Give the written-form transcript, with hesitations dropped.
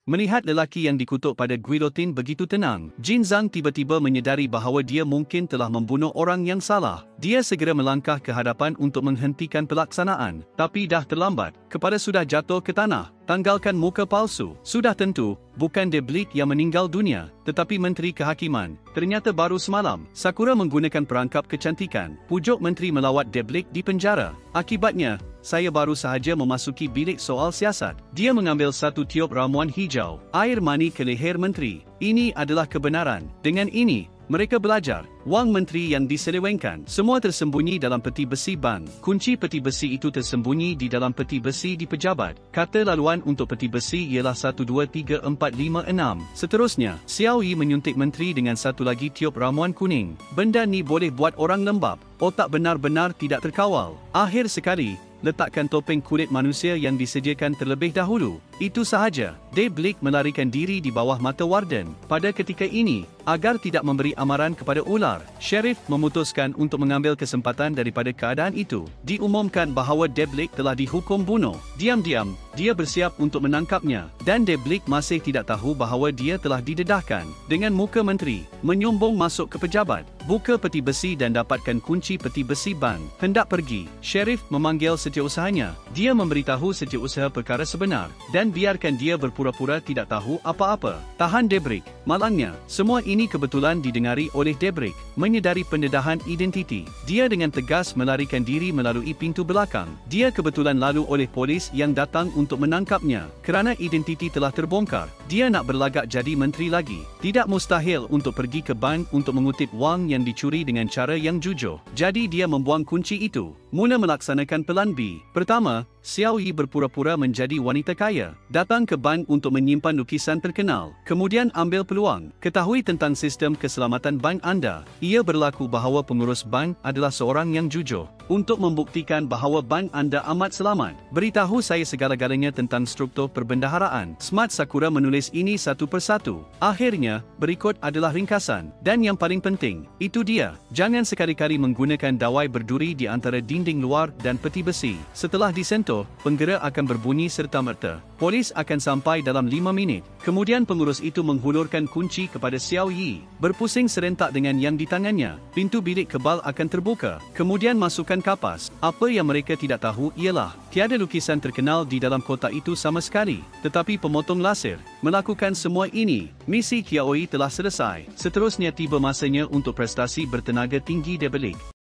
Melihat lelaki yang dikutuk pada guillotine begitu tenang, Jin Zhang tiba-tiba menyedari bahawa dia mungkin telah membunuh orang yang salah. Dia segera melangkah ke hadapan untuk menghentikan pelaksanaan, tapi dah terlambat. Kepala sudah jatuh ke tanah. Tanggalkan muka palsu. Sudah tentu, bukan Deblik yang meninggal dunia, tetapi Menteri Kehakiman. Ternyata baru semalam, Sakura menggunakan perangkap kecantikan. Pujuk Menteri melawat Deblik di penjara. Akibatnya, saya baru sahaja memasuki bilik soal siasat. Dia mengambil satu tiup ramuan hijau, air mani ke leher Menteri. Ini adalah kebenaran. Dengan ini, mereka belajar. Wang Menteri yang diselewengkan. Semua tersembunyi dalam peti besi bank. Kunci peti besi itu tersembunyi di dalam peti besi di pejabat. Kata laluan untuk peti besi ialah 1, 2, 3, 4, 5, 6. Seterusnya, Xiao Yi menyuntik Menteri dengan satu lagi tiup ramuan kuning. Benda ni boleh buat orang lembab. Otak benar-benar tidak terkawal. Akhir sekali, letakkan topeng kulit manusia yang disediakan terlebih dahulu. Itu sahaja. Deblik melarikan diri di bawah mata warden. Pada ketika ini, agar tidak memberi amaran kepada ular, Sheriff memutuskan untuk mengambil kesempatan daripada keadaan itu. Diumumkan bahawa Deblik telah dihukum bunuh. Diam-diam, dia bersiap untuk menangkapnya. Dan Deblik masih tidak tahu bahawa dia telah didedahkan. Dengan muka Menteri, menyombong masuk ke pejabat. Buka peti besi dan dapatkan kunci peti besi bank. Hendak pergi. Sheriff memanggil setiausahanya. Dia memberitahu setiausaha perkara sebenar. Dan biarkan dia berpura-pura tidak tahu apa-apa. Tahan Debrik. Malangnya, semua ini kebetulan didengari oleh Debrik. Menyedari pendedahan identiti, dia dengan tegas melarikan diri melalui pintu belakang. Dia kebetulan lalu oleh polis yang datang untuk menangkapnya. Kerana identiti telah terbongkar, dia nak berlagak jadi menteri lagi. Tidak mustahil untuk pergi ke bank untuk mengutip wang yang dicuri dengan cara yang jujur. Jadi dia membuang kunci itu. Mula melaksanakan pelan B. Pertama, Xiao Yi berpura-pura menjadi wanita kaya. Datang ke bank untuk menyimpan lukisan terkenal. Kemudian ambil peluang. Ketahui tentang sistem keselamatan bank anda. Ia berlaku bahawa pengurus bank adalah seorang yang jujur. Untuk membuktikan bahawa bank anda amat selamat, beritahu saya segala-galanya tentang struktur perbendaharaan. Smart Sakura menulis ini satu persatu. Akhirnya, berikut adalah ringkasan. Dan yang paling penting, itu dia. Jangan sekali-kali menggunakan dawai berduri di antara dinding luar dan peti besi. Setelah disentuh, penggera akan berbunyi serta-merta. Polis akan sampai dalam 5 minit. Kemudian pengurus itu menghulurkan kunci kepada Xiao Yi. Berpusing serentak dengan yang di tangannya. Pintu bilik kebal akan terbuka. Kemudian masukkan kapas. Apa yang mereka tidak tahu ialah, tiada lukisan terkenal di dalam kotak itu sama sekali. Tetapi pemotong laser melakukan semua ini. Misi Xiao Yi telah selesai. Seterusnya tiba masanya untuk prestasi bertenaga tinggi Deblik.